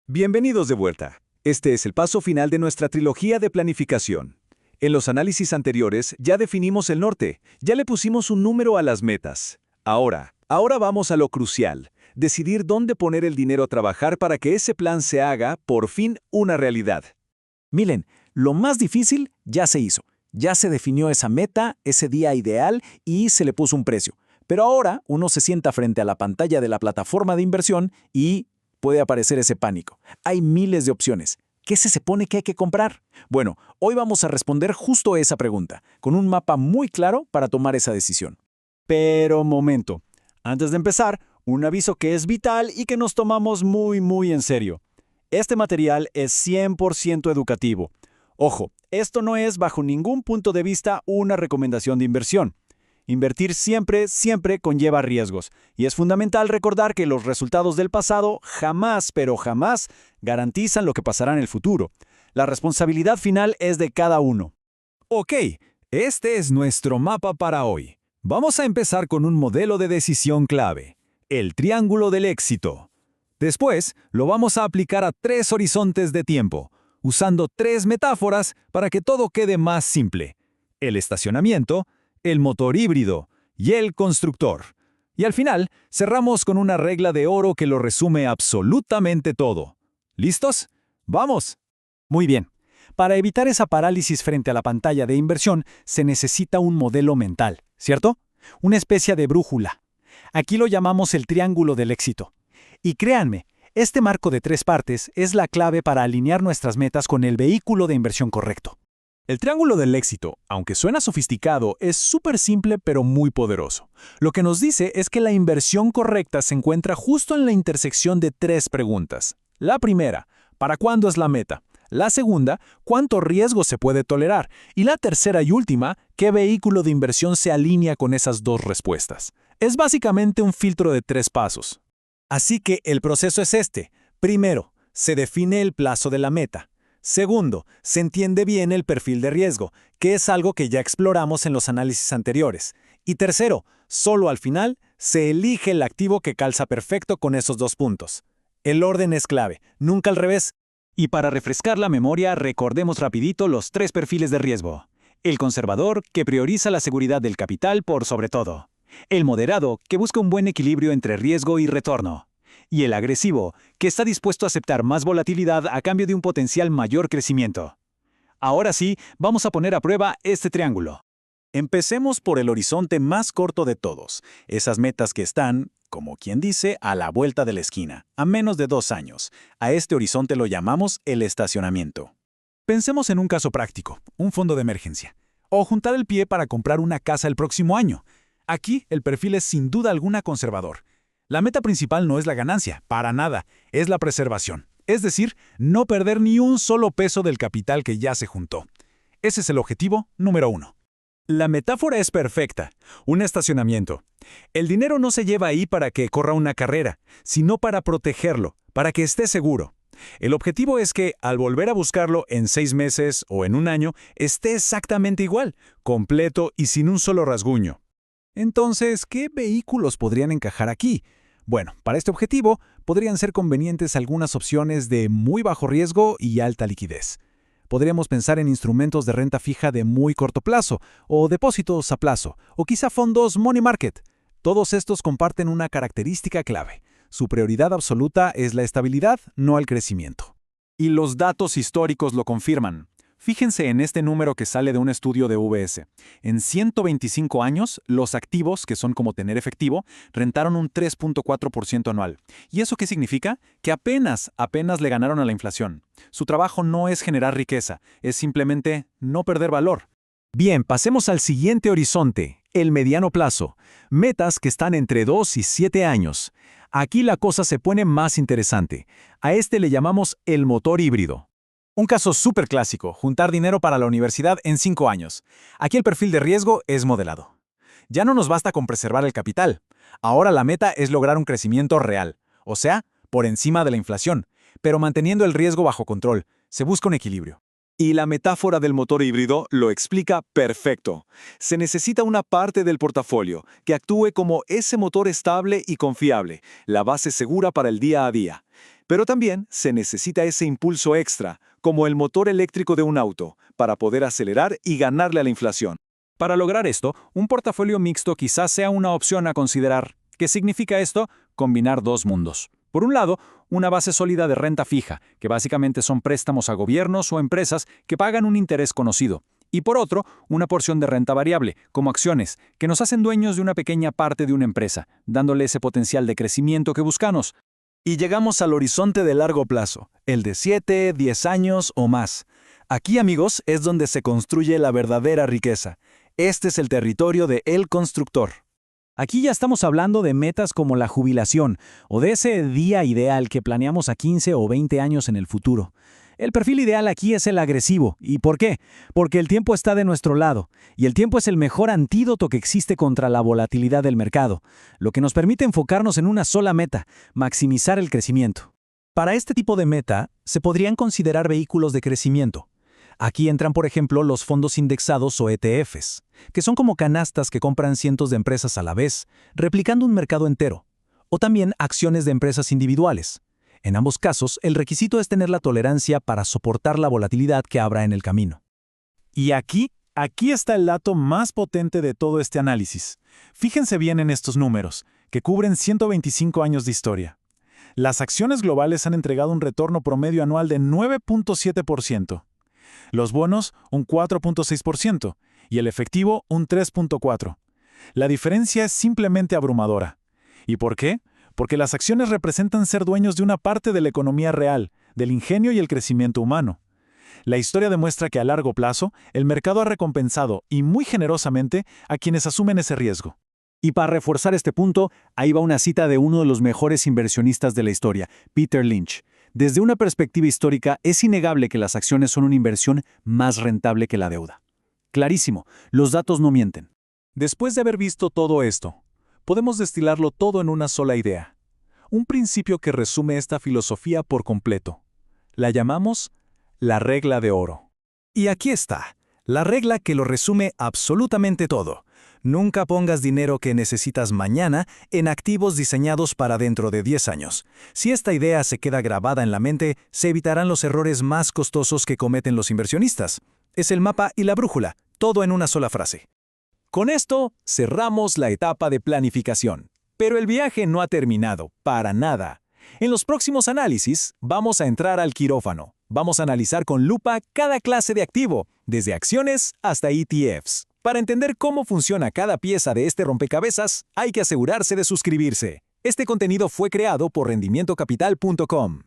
Bienvenidos de vuelta. Este es el paso final de nuestra trilogía de planificación. En los análisis anteriores ya definimos el norte, ya le pusimos un número a las metas. Ahora vamos a lo crucial, decidir dónde poner el dinero a trabajar para que ese plan se haga, por fin, una realidad. Miren, lo más difícil ya se hizo. Ya se definió esa meta, ese día ideal y se le puso un precio. Pero ahora uno se sienta frente a la pantalla de la plataforma de inversión y puede aparecer ese pánico. Hay miles de opciones. ¿Qué se supone que hay que comprar? Bueno, hoy vamos a responder justo esa pregunta, con un mapa muy claro para tomar esa decisión. Pero momento, antes de empezar, un aviso que es vital y que nos tomamos muy en serio. Este material es 100% educativo. Ojo, esto no es bajo ningún punto de vista una recomendación de inversión. Invertir siempre conlleva riesgos, y es fundamental recordar que los resultados del pasado jamás, pero jamás, garantizan lo que pasará en el futuro. La responsabilidad final es de cada uno. Ok, este es nuestro mapa para hoy. Vamos a empezar con un modelo de decisión clave, el triángulo del éxito. Después, lo vamos a aplicar a 3 horizontes de tiempo, usando 3 metáforas para que todo quede más simple. El estacionamiento, el motor híbrido y el constructor. Y al final, cerramos con una regla de oro que lo resume absolutamente todo. ¿Listos? ¡Vamos! Muy bien. Para evitar esa parálisis frente a la pantalla de inversión, se necesita un modelo mental, ¿cierto? Una especie de brújula. Aquí lo llamamos el triángulo del éxito. Y créanme, este marco de 3 partes es la clave para alinear nuestras metas con el vehículo de inversión correcto. El triángulo del éxito, aunque suena sofisticado, es súper simple pero muy poderoso. Lo que nos dice es que la inversión correcta se encuentra justo en la intersección de 3 preguntas. La primera, ¿para cuándo es la meta? La segunda, ¿cuánto riesgo se puede tolerar? Y la tercera y última, ¿qué vehículo de inversión se alinea con esas 2 respuestas? Es básicamente un filtro de 3 pasos. Así que el proceso es este. Primero, se define el plazo de la meta. Segundo, se entiende bien el perfil de riesgo, que es algo que ya exploramos en los análisis anteriores. Y tercero, solo al final, se elige el activo que calza perfecto con esos 2 puntos. El orden es clave, nunca al revés. Y para refrescar la memoria, recordemos rapidito los 3 perfiles de riesgo. El conservador, que prioriza la seguridad del capital por sobre todo. El moderado, que busca un buen equilibrio entre riesgo y retorno. Y el agresivo, que está dispuesto a aceptar más volatilidad a cambio de un potencial mayor crecimiento. Ahora sí, vamos a poner a prueba este triángulo. Empecemos por el horizonte más corto de todos, esas metas que están, como quien dice, a la vuelta de la esquina, a menos de 2 años. A este horizonte lo llamamos el estacionamiento. Pensemos en un caso práctico, un fondo de emergencia, o juntar el pie para comprar una casa el próximo año. Aquí el perfil es sin duda alguna conservador. La meta principal no es la ganancia, para nada, es la preservación. Es decir, no perder ni un solo peso del capital que ya se juntó. Ese es el objetivo número 1. La metáfora es perfecta, un estacionamiento. El dinero no se lleva ahí para que corra una carrera, sino para protegerlo, para que esté seguro. El objetivo es que, al volver a buscarlo en 6 meses o en un año, esté exactamente igual, completo y sin un solo rasguño. Entonces, ¿qué vehículos podrían encajar aquí? Bueno, para este objetivo, podrían ser convenientes algunas opciones de muy bajo riesgo y alta liquidez. Podríamos pensar en instrumentos de renta fija de muy corto plazo, o depósitos a plazo, o quizá fondos money market. Todos estos comparten una característica clave. Su prioridad absoluta es la estabilidad, no el crecimiento. Y los datos históricos lo confirman. Fíjense en este número que sale de un estudio de UBS. En 125 años, los activos, que son como tener efectivo, rentaron un 3.4% anual. ¿Y eso qué significa? Que apenas le ganaron a la inflación. Su trabajo no es generar riqueza, es simplemente no perder valor. Bien, pasemos al siguiente horizonte, el mediano plazo. Metas que están entre 2 y 7 años. Aquí la cosa se pone más interesante. A este le llamamos el motor híbrido. Un caso súper clásico, juntar dinero para la universidad en 5 años. Aquí el perfil de riesgo es modelado. Ya no nos basta con preservar el capital. Ahora la meta es lograr un crecimiento real, o sea, por encima de la inflación, pero manteniendo el riesgo bajo control. Se busca un equilibrio. Y la metáfora del motor híbrido lo explica perfecto. Se necesita una parte del portafolio que actúe como ese motor estable y confiable, la base segura para el día a día. Pero también se necesita ese impulso extra, como el motor eléctrico de un auto, para poder acelerar y ganarle a la inflación. Para lograr esto, un portafolio mixto quizás sea una opción a considerar. ¿Qué significa esto? Combinar dos mundos. Por un lado, una base sólida de renta fija, que básicamente son préstamos a gobiernos o empresas que pagan un interés conocido. Y por otro, una porción de renta variable, como acciones, que nos hacen dueños de una pequeña parte de una empresa, dándole ese potencial de crecimiento que buscamos. Y llegamos al horizonte de largo plazo, el de 7, 10 años o más. Aquí, amigos, es donde se construye la verdadera riqueza. Este es el territorio de El Constructor. Aquí ya estamos hablando de metas como la jubilación o de ese día ideal que planeamos a 15 o 20 años en el futuro. El perfil ideal aquí es el agresivo. ¿Y por qué? Porque el tiempo está de nuestro lado, y el tiempo es el mejor antídoto que existe contra la volatilidad del mercado, lo que nos permite enfocarnos en una sola meta, maximizar el crecimiento. Para este tipo de meta, se podrían considerar vehículos de crecimiento. Aquí entran, por ejemplo, los fondos indexados o ETFs, que son como canastas que compran cientos de empresas a la vez, replicando un mercado entero. O también acciones de empresas individuales. En ambos casos, el requisito es tener la tolerancia para soportar la volatilidad que habrá en el camino. Y aquí está el dato más potente de todo este análisis. Fíjense bien en estos números, que cubren 125 años de historia. Las acciones globales han entregado un retorno promedio anual de 9.7%. Los bonos, un 4.6%, y el efectivo, un 3.4%. La diferencia es simplemente abrumadora. ¿Y por qué? Porque las acciones representan ser dueños de una parte de la economía real, del ingenio y el crecimiento humano. La historia demuestra que a largo plazo, el mercado ha recompensado, y muy generosamente, a quienes asumen ese riesgo. Y para reforzar este punto, ahí va una cita de uno de los mejores inversionistas de la historia, Peter Lynch. Desde una perspectiva histórica, es innegable que las acciones son una inversión más rentable que la deuda. Clarísimo, los datos no mienten. Después de haber visto todo esto, podemos destilarlo todo en una sola idea. Un principio que resume esta filosofía por completo. La llamamos la regla de oro. Y aquí está, la regla que lo resume absolutamente todo. Nunca pongas dinero que necesitas mañana en activos diseñados para dentro de 10 años. Si esta idea se queda grabada en la mente, se evitarán los errores más costosos que cometen los inversionistas. Es el mapa y la brújula, todo en una sola frase. Con esto, cerramos la etapa de planificación. Pero el viaje no ha terminado, para nada. En los próximos análisis, vamos a entrar al quirófano. Vamos a analizar con lupa cada clase de activo, desde acciones hasta ETFs. Para entender cómo funciona cada pieza de este rompecabezas, hay que asegurarse de suscribirse. Este contenido fue creado por rendimientocapital.com.